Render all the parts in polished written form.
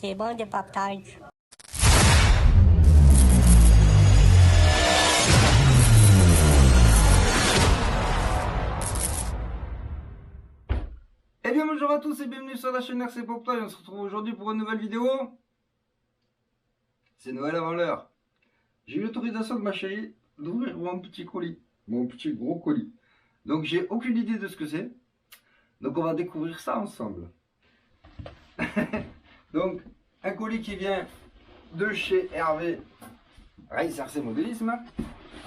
C'est bon de partage. Eh bien bonjour à tous et bienvenue sur la chaîne RC Poptoy. On se retrouve aujourd'hui pour une nouvelle vidéo. C'est Noël avant l'heure. J'ai eu l'autorisation de ma chérie d'ouvrir mon petit colis. Mon petit gros colis. Donc j'ai aucune idée de ce que c'est. Donc on va découvrir ça ensemble. Donc un colis qui vient de chez Hervé Race RC Modélisme.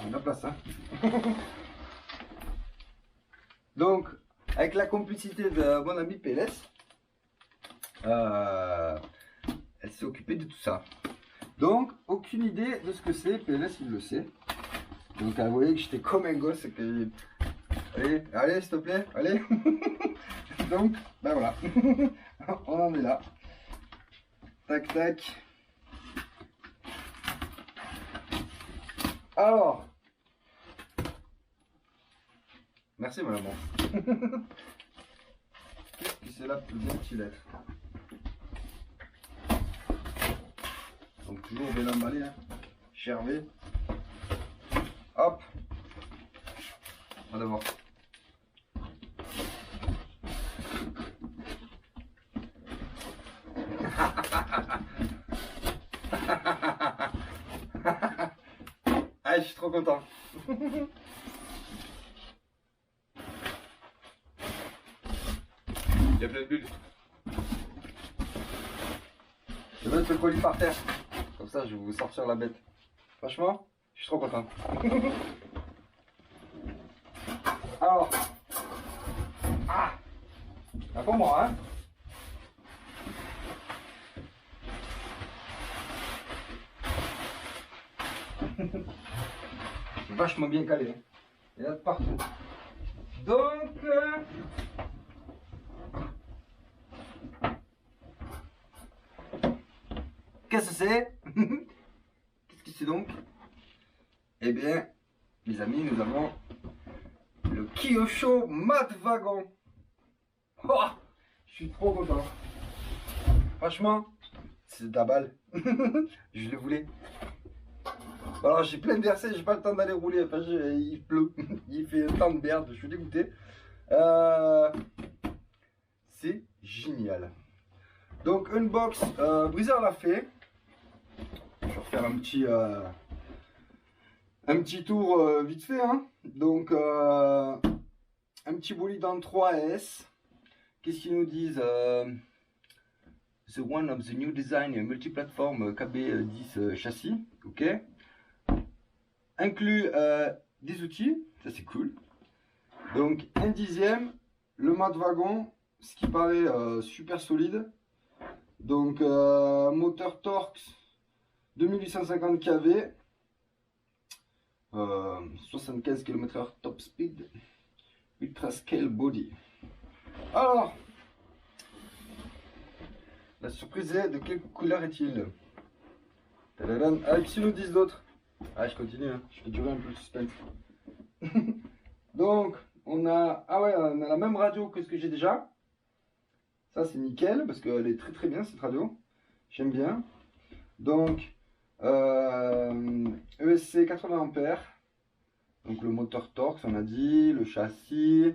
On a de la place hein. Donc avec la complicité de mon ami PLS, elle s'est occupée de tout ça. Donc, aucune idée de ce que c'est. PLS, il le sait. Donc, vous voyez que j'étais comme un gosse. Que... Allez, allez, s'il te plaît, allez. Donc, ben voilà. On en est là. Tac, tac. Alors. Merci, madame. Qu'est-ce que c'est là plus bien qu'il est? Donc toujours bien emballé, hein. Chervé. Hop. On va voir. Ah, je suis trop content. Il y a plein de bulles. Je vais mettre le colis par terre. Comme ça, je vais vous sortir la bête. Franchement, je suis trop content. Alors. Ah. Pas pour moi, hein. C'est vachement bien calé. Hein. Il y en a de partout. Donc. Qu'est-ce que c'est? Qu'est-ce que c'est donc? Eh bien, mes amis, nous avons le Kyosho Mat Wagon. Oh, je suis trop content. Franchement, c'est de la balle. Je le voulais. Alors, j'ai plein de versets, j'ai pas le temps d'aller rouler. Enfin, il pleut. Il fait un temps de merde, je suis dégoûté. C'est génial. Donc, unbox, Briseur l'a fait. Je vais refaire un petit tour vite fait. Hein. Donc, un petit bolide en 3S. Qu'est-ce qu'ils nous disent? The one of the new design multiplatform KB10 châssis. Ok. Inclut des outils. Ça, c'est cool. Donc, un dixième. Le mat wagon. Ce qui paraît super solide. Donc, moteur Torx 2850 kV. 75 km/h top speed, ultra scale body. Alors, la surprise est de quelle couleur est-il? Avec si nous disent d'autres. Ah, je continue, hein. Je fais durer un peu le suspense. Donc, on a, ah ouais, on a la même radio que ce que j'ai déjà. Ça, c'est nickel parce qu'elle est très très bien cette radio. J'aime bien. Donc, ESC 80 ampères. Donc le moteur Torx, on a dit, le châssis,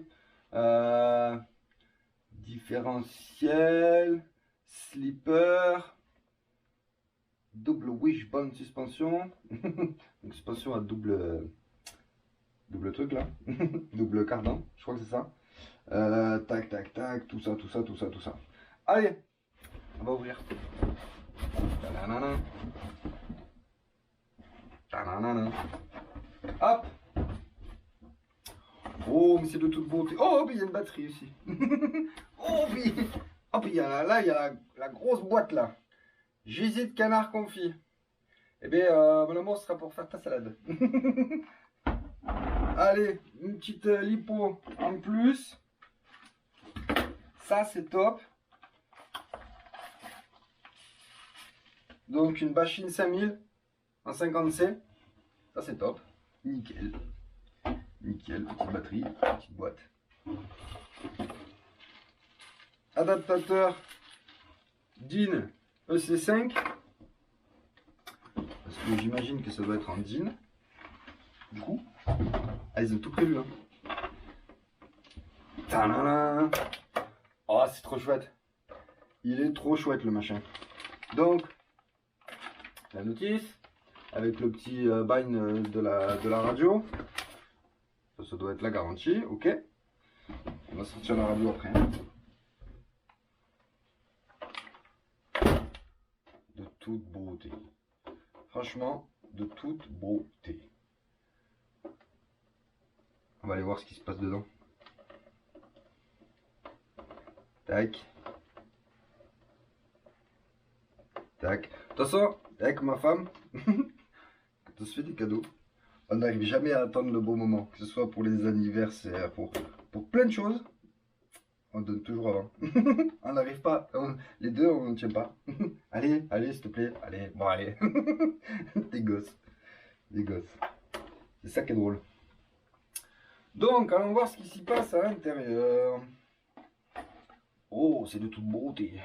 différentiel, slipper, double wishbone suspension, donc suspension à double truc là, double cardan, je crois que c'est ça. Tac tac tac, tout ça, tout ça, tout ça, tout ça. Allez, on va ouvrir. Ta-da-na-na. Ta-da-na-na. Hop. Oh, mais c'est de toute beauté. Oh, mais il y a une batterie aussi. Oh, puis il y a là, il y a la grosse boîte là. J'hésite canard confit. Eh bien, mon amour, ce sera pour faire ta salade. Allez, une petite lipo en plus. Ça, c'est top. Donc, une Bachine 5000 en 50C. Ça, c'est top. Nickel. Nickel, petite batterie, petite boîte. Adaptateur DIN EC5. Parce que j'imagine que ça doit être en jean. Du coup, ah, ils ont tout prévu. Hein. Tadam. Oh, c'est trop chouette. Il est trop chouette le machin. Donc, la notice, avec le petit bind de la radio. Ça doit être la garantie, ok. On va sortir la radio après. De toute beauté. Franchement, de toute beauté. On va aller voir ce qui se passe dedans. Tac. Tac. De toute façon, avec ma femme, quand on se fait des cadeaux, on n'arrive jamais à attendre le bon moment. Que ce soit pour les anniversaires, pour plein de choses. On donne toujours avant. On n'arrive pas. Les deux, on ne tient pas. Allez, allez, s'il te plaît. Allez, bon, allez. Des gosses. Des gosses. C'est ça qui est drôle. Donc, allons voir ce qui s'y passe à l'intérieur. Oh, c'est de toute beauté.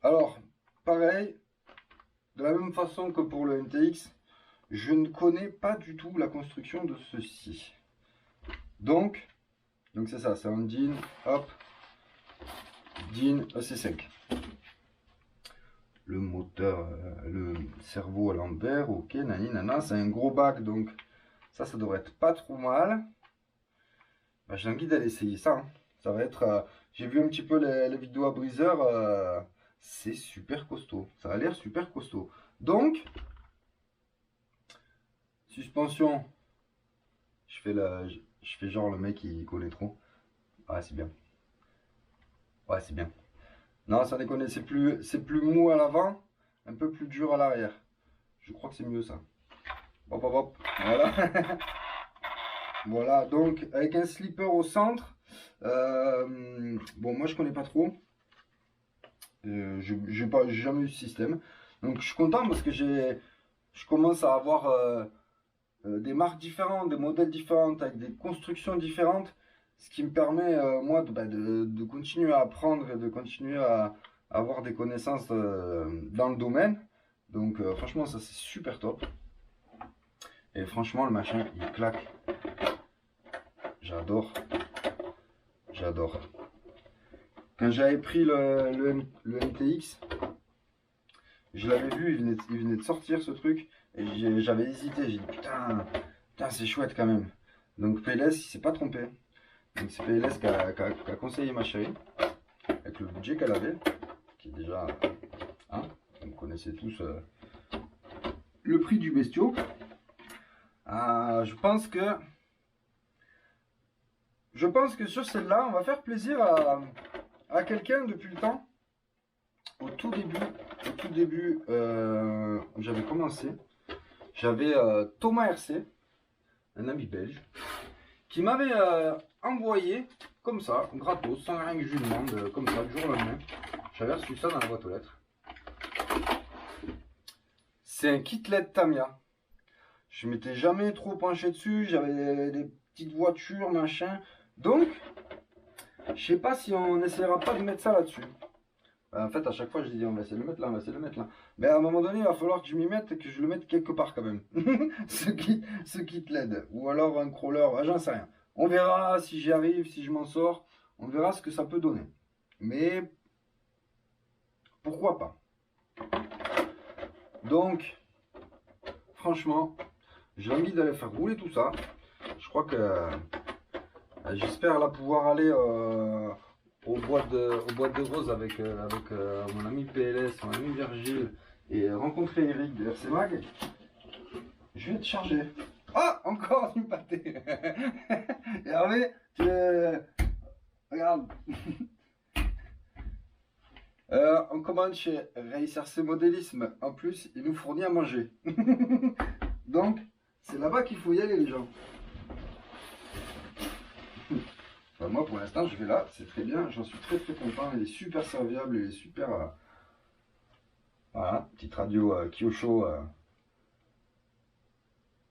Alors, pareil, de la même façon que pour le MTX, je ne connais pas du tout la construction de ceci. Donc c'est ça, c'est un DIN, hop, DIN EC5. Le moteur, le cerveau à l'envers, ok, nani nana, c'est un gros bac, donc ça devrait être pas trop mal. Bah, j'ai envie d'aller essayer ça. Hein. Ça va être, j'ai vu un petit peu les vidéos à briseur, c'est super costaud, ça a l'air super costaud. Donc, suspension, je fais genre le mec qui connaît trop. Ouais, c'est bien. Ouais, c'est bien. Non, ça déconne, c'est plus mou à l'avant, un peu plus dur à l'arrière. Je crois que c'est mieux ça. Hop, hop, hop. Voilà. Voilà, donc avec un slipper au centre. Bon, moi je connais pas trop. J'ai jamais eu ce système. Donc je suis content parce que je commence à avoir des marques différentes, des modèles différents, avec des constructions différentes. Ce qui me permet, moi, de continuer à apprendre et de continuer à avoir des connaissances dans le domaine. Donc franchement, ça c'est super top. Et franchement, le machin, il claque. J'adore. J'adore. Quand j'avais pris le MTX, je l'avais vu, il venait de sortir ce truc. Et j'avais hésité, j'ai dit putain c'est chouette quand même. Donc PLS, il s'est pas trompé. Donc c'est PLS qui a conseillé ma chérie, avec le budget qu'elle avait, qui est déjà, hein, vous connaissez tous le prix du bestiau. Je pense que sur celle-là, on va faire plaisir à quelqu'un depuis le temps. Au tout début, j'avais commencé, j'avais Thomas RC, un ami belge, qui m'avait envoyé comme ça, gratos, sans rien que je lui demande, comme ça, du jour au lendemain. J'avais reçu ça dans la boîte aux lettres. C'est un kit LED Tamiya. Je m'étais jamais trop penché dessus, j'avais des petites voitures, machin. Donc, je sais pas si on essaiera pas de mettre ça là-dessus. En fait, à chaque fois, je dis on va essayer de le mettre là, on va essayer de le mettre là. Mais à un moment donné, il va falloir que je m'y mette et que je le mette quelque part quand même. ce kit LED. Ou alors un crawler, j'en sais rien. On verra si j'y arrive, si je m'en sors. On verra ce que ça peut donner. Mais, pourquoi pas. Donc, franchement, j'ai envie d'aller faire rouler tout ça. Je crois que j'espère là pouvoir aller aux boîtes de rose avec mon ami PLS, mon ami Virgile et rencontrer Eric de RC Mag. Je vais te charger. Ah, encore du pâté. Hervé, regarde. On commande chez Race RC Modélisme. En plus, il nous fournit à manger. Donc, c'est là-bas qu'il faut y aller, les gens. Enfin, moi, pour l'instant, je vais là. C'est très bien. J'en suis très content. Il est super serviable. Il est super... Voilà, petite radio Kyosho.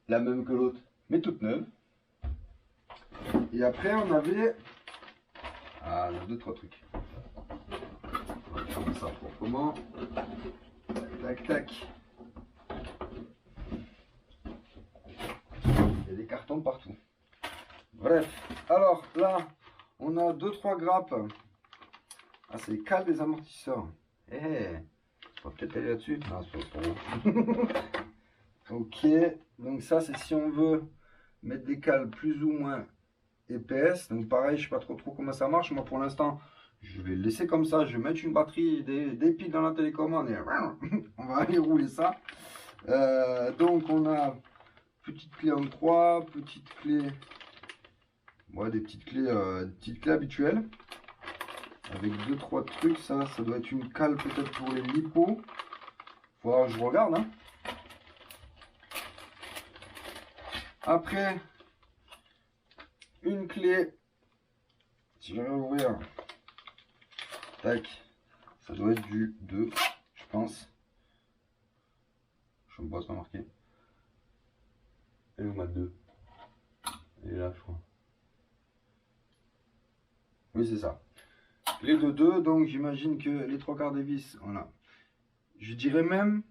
La même que l'autre, mais toute neuve. Et après, on avait... Ah, il y a 2-3 trucs. comme ça proprement. Tac, tac. Il y a des cartons partout. Bref, alors là, on a 2-3 grappes. Ah, c'est les cales des amortisseurs. Eh, on va peut-être aller là-dessus. Non, c'est pas trop. Ok, donc ça, c'est si on veut mettre des cales plus ou moins épaisses. Donc pareil, je sais pas trop comment ça marche. Moi, pour l'instant, je vais le laisser comme ça. Je vais mettre une batterie et des piles dans la télécommande et on va aller rouler ça. Donc on a petite clé en 3, petite clé, ouais, des petites clés habituelles avec 2-3 trucs. Ça doit être une cale peut-être pour les lipos. Faudra que je regarde, hein. Après, une clé, si je vais ouvrir, tac, ça doit être du 2, je pense. Je ne sais pas ce qu'on a marqué. Et où ma 2? Et là, je crois. Oui, c'est ça. Clé de 2, donc j'imagine que les 3/4 des vis, voilà. Je dirais même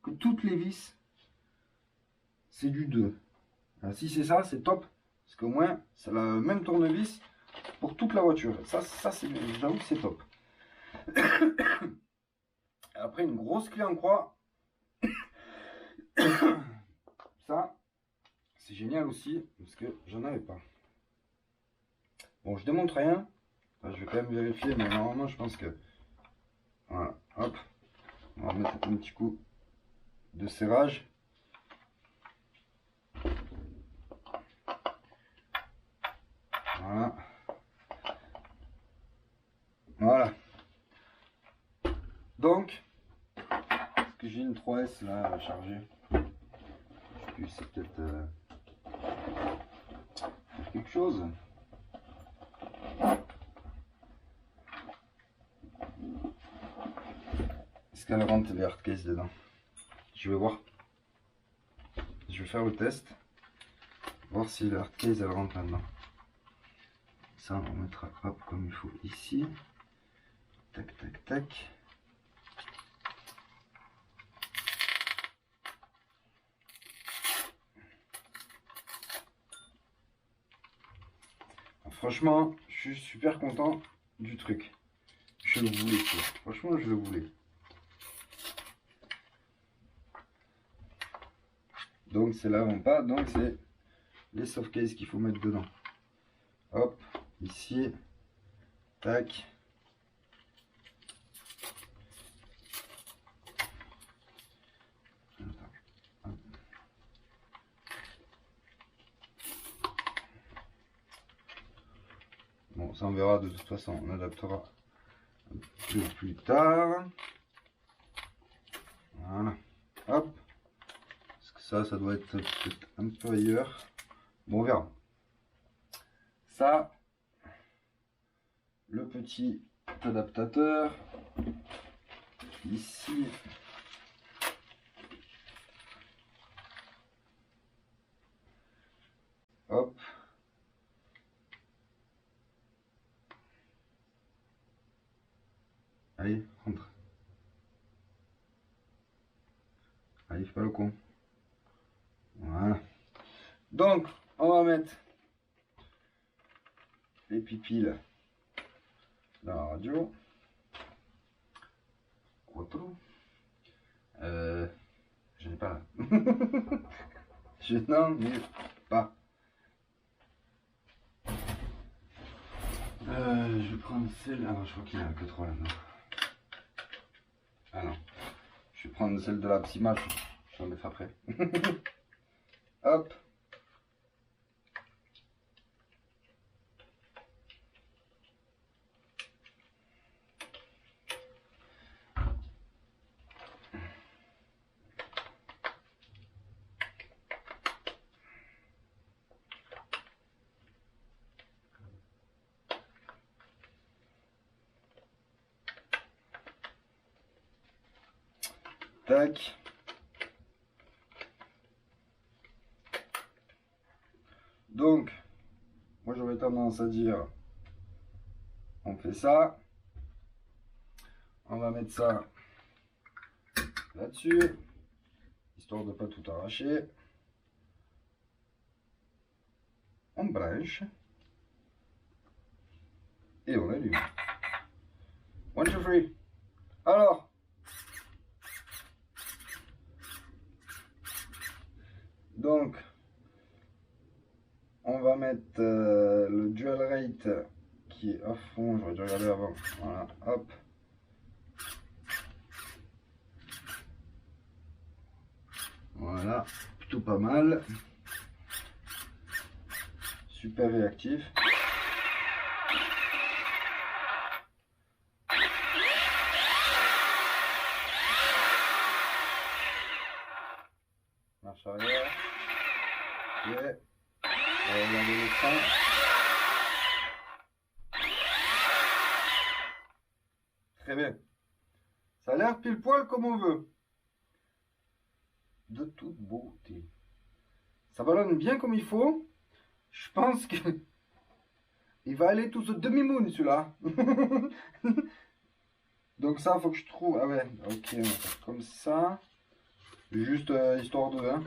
que toutes les vis, c'est du 2. Alors, si c'est ça, c'est top. Parce qu'au moins, c'est la même tournevis pour toute la voiture. Ça j'avoue que c'est top. Après, une grosse clé en croix. Ça, c'est génial aussi, parce que j'en avais pas. Bon, je démontre rien. Enfin, je vais quand même vérifier, mais normalement, je pense que... Voilà, hop. On va mettre un petit coup de serrage. Voilà. Voilà. Donc, est-ce que j'ai une 3S là à charger? Je sais plus, c'est peut-être quelque chose. Est-ce qu'elle rentre les hardcase dedans? Je vais voir. Je vais faire le test. Voir si les hardcase elle rentre là-dedans. Ça, on mettra hop comme il faut ici. Tac, tac, tac. Franchement, je suis super content du truc. Je le voulais, quoi. Franchement, je le voulais. Donc, c'est l'avant-pas. Donc, c'est les soft cases qu'il faut mettre dedans. Hop, ici. Tac. Bon, ça on verra de toute façon, on adaptera un peu plus tard. Voilà. Hop. Parce que ça doit être peut-être un peu ailleurs. Bon, on verra. Ça, le petit adaptateur. Ici. Hop. Allez, rentre. Allez, fais pas le con. Voilà. Donc, on va mettre les pipiles dans la radio. Quattro. Je n'ai pas là. Je n'en ai pas. Je vais prendre celle. Ah non, je crois qu'il n'y en a que 3 là-dedans. Ah non. Je vais prendre celle de la petite match. Je vais en mettre après. Hop. Tac. Donc, moi j'aurais tendance à dire, on fait ça. on va mettre ça là-dessus, histoire de ne pas tout arracher. On branche et on allume. 1, 2, 3. Alors, donc, on va mettre le dual rate qui est à fond. J'aurais dû regarder avant. Voilà, hop. Voilà, plutôt pas mal. Super réactif. Marche arrière. Ok. On va regarder le frein. Très bien. Ça a l'air pile poil comme on veut. De toute beauté. Ça ballonne bien comme il faut. Je pense que il va aller tout ce demi-moon celui-là. Donc ça, faut que je trouve. Ah ouais, ok, on va faire comme ça. Juste histoire de. Hein.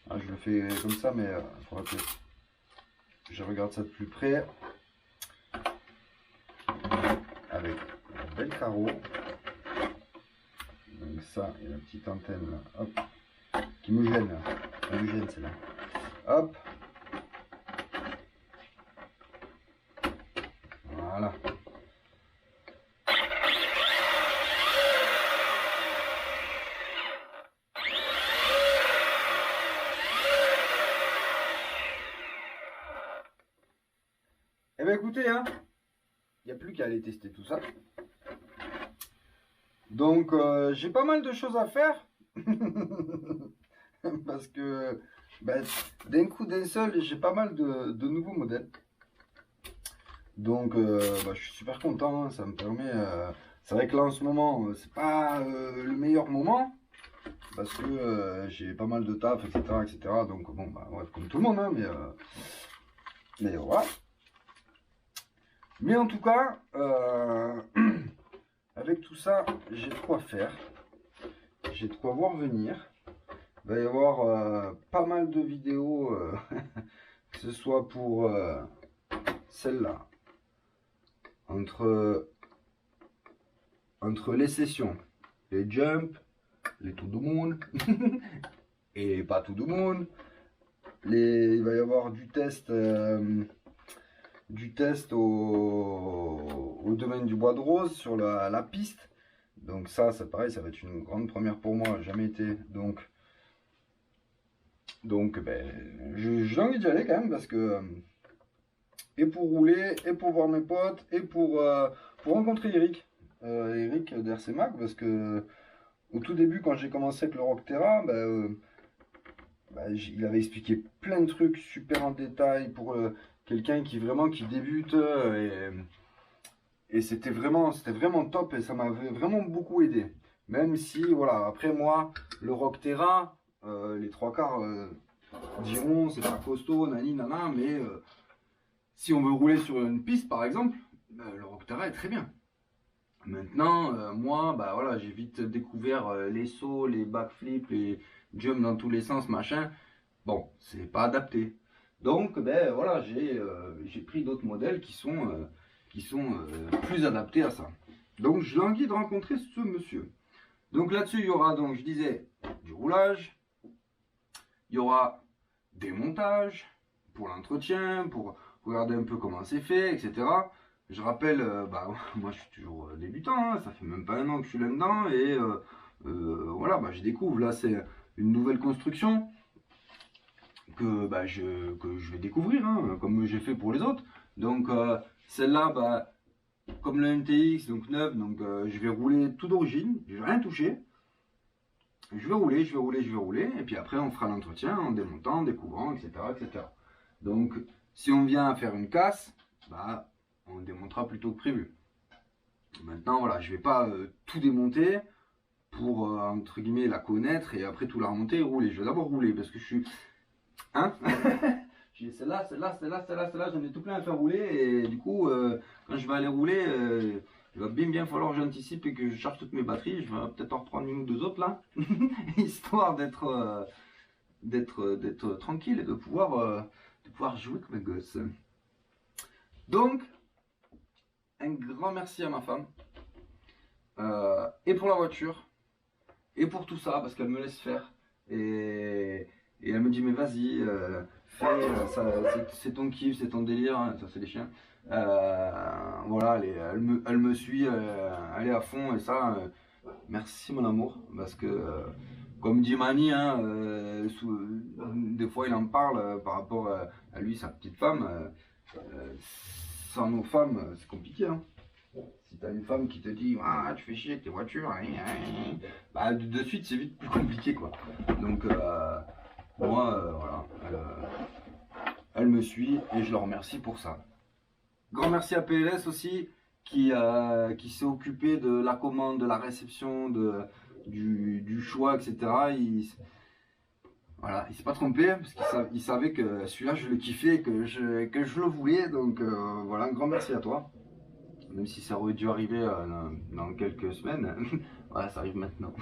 Ah, je le fais comme ça, mais il faudra que je regarde ça de plus près. Avec un bel carreau. Donc ça, et la petite antenne là. Hop. Qui me gêne. Elle me gêne celle-là. Hop. Voilà. Eh bien écoutez, hein, il n'y a plus qu'à aller tester tout ça. Donc j'ai pas mal de choses à faire. Parce que ben, d'un coup d'un seul, j'ai pas mal de nouveaux modèles. Donc je suis super content, ça me permet... c'est vrai que là en ce moment, c'est pas le meilleur moment. Parce que j'ai pas mal de taf, etc. etc. Donc bon, bah, ouais, comme tout le monde, hein, mais voilà. Mais en tout cas, avec tout ça, j'ai de quoi faire. J'ai de quoi voir venir. Il va y avoir pas mal de vidéos, que ce soit pour celle-là, entre les sessions, les jumps, les to the moon, et pas to the moon. Il va y avoir du test au domaine du bois de rose sur la piste. Donc ça, c'est pareil, ça va être une grande première pour moi, jamais été. Donc ben, j'ai envie d'y aller quand même parce que et pour rouler, et pour voir mes potes, et pour rencontrer Eric. Eric d'RC Mac, parce que au tout début, quand j'ai commencé avec le Rockterra, il avait expliqué plein de trucs super en détail pour quelqu'un qui débute et c'était vraiment top et ça m'avait vraiment beaucoup aidé. Même si voilà, après moi le Rockterra, les trois quarts diront c'est pas costaud, nani nana, mais si on veut rouler sur une piste par exemple, le Rockterra est très bien. Maintenant, moi, bah voilà, j'ai vite découvert les sauts, les backflips, les jumps dans tous les sens, machin. Bon, c'est pas adapté. Donc, ben voilà, j'ai pris d'autres modèles qui sont plus adaptés à ça. Donc, j'ai envie de rencontrer ce monsieur. Donc là-dessus, il y aura, donc, je disais, du roulage. Il y aura des montages pour l'entretien, pour regarder un peu comment c'est fait, etc. Je rappelle, moi je suis toujours débutant, hein, ça fait même pas un an que je suis là-dedans et voilà, je découvre. Là, c'est une nouvelle construction que je vais découvrir, hein, comme j'ai fait pour les autres. Donc celle-là, comme le MTX, donc neuf, donc je vais rouler tout d'origine, je vais rien toucher. Je vais rouler, et puis après on fera l'entretien en démontant, en découvrant, etc., etc. Donc si on vient faire une casse, on démontera plutôt que prévu. Maintenant, voilà, je vais pas tout démonter pour, entre guillemets, la connaître et après tout la remonter et rouler. Je vais d'abord rouler parce que je suis... Hein. J'ai celle-là, j'en ai tout plein à faire rouler et du coup, quand je vais aller rouler, il va bien falloir que j'anticipe et que je charge toutes mes batteries. Je vais peut-être en reprendre une ou deux autres là, histoire d'être tranquille et de pouvoir jouer comme un gosse. Donc, un grand merci à ma femme, et pour la voiture, et pour tout ça, parce qu'elle me laisse faire. Et elle me dit, mais vas-y, fais, c'est ton kiff, c'est ton délire, hein, ça c'est les chiens. Voilà, elle me suit, elle est à fond, et ça, merci mon amour, parce que, comme dit Mani, hein, des fois il en parle par rapport à lui, sa petite femme. Sans nos femmes, c'est compliqué. Hein. Si t'as une femme qui te dit ah, tu fais chier avec tes voitures, bah, de suite c'est vite plus compliqué quoi. Donc moi, voilà, elle me suit et je le remercie pour ça. Grand merci à PLS aussi qui s'est occupé de la commande, de la réception, du choix, etc. Voilà, il s'est pas trompé parce qu'il savait que celui-là je le kiffais, que je le voulais, donc voilà, un grand merci à toi. Même si ça aurait dû arriver dans quelques semaines, voilà, ça arrive maintenant.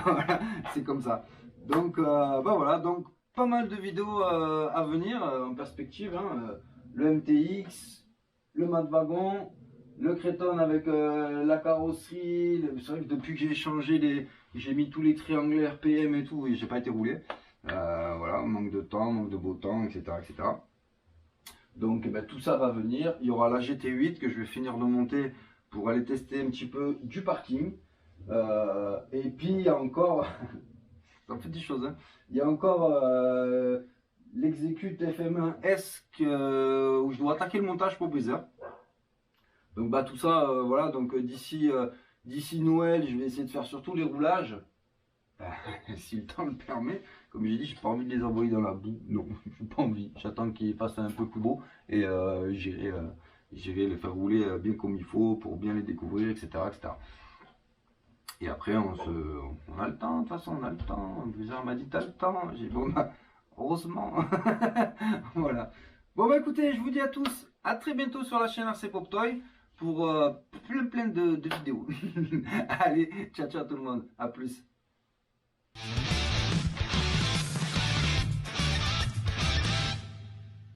Voilà, c'est comme ça. Donc bah voilà, donc pas mal de vidéos à venir en perspective. Hein, le MTX, le Madwagon, le Créton avec la carrosserie. C'est vrai que depuis que j'ai changé j'ai mis tous les triangles RPM et tout, et j'ai pas été roulé. Voilà, manque de temps, manque de beau temps, etc. etc. Donc eh ben, tout ça va venir. Il y aura la GT8 que je vais finir de monter pour aller tester un petit peu du parking. Et puis il y a encore, ça fait des choses, hein. Il y a encore l'exécute FM1S où je dois attaquer le montage pour Baiser. Donc bah tout ça, voilà, donc d'ici Noël, je vais essayer de faire surtout les roulages. Si le temps le permet, comme j'ai dit, j'ai pas envie de les envoyer dans la boue, non, j'ai pas envie. J'attends qu'ils fassent un peu plus beau et j'irai les faire rouler bien comme il faut pour bien les découvrir, etc. etc. Et après, on a le temps, de toute façon, on a le temps. Plusieurs m'a dit, t'as le temps. J'ai dit, bon, bah, heureusement. Voilà. Bon, bah écoutez, je vous dis à tous, à très bientôt sur la chaîne RC Pop Toy pour plein de vidéos. Allez, ciao, ciao tout le monde, à plus.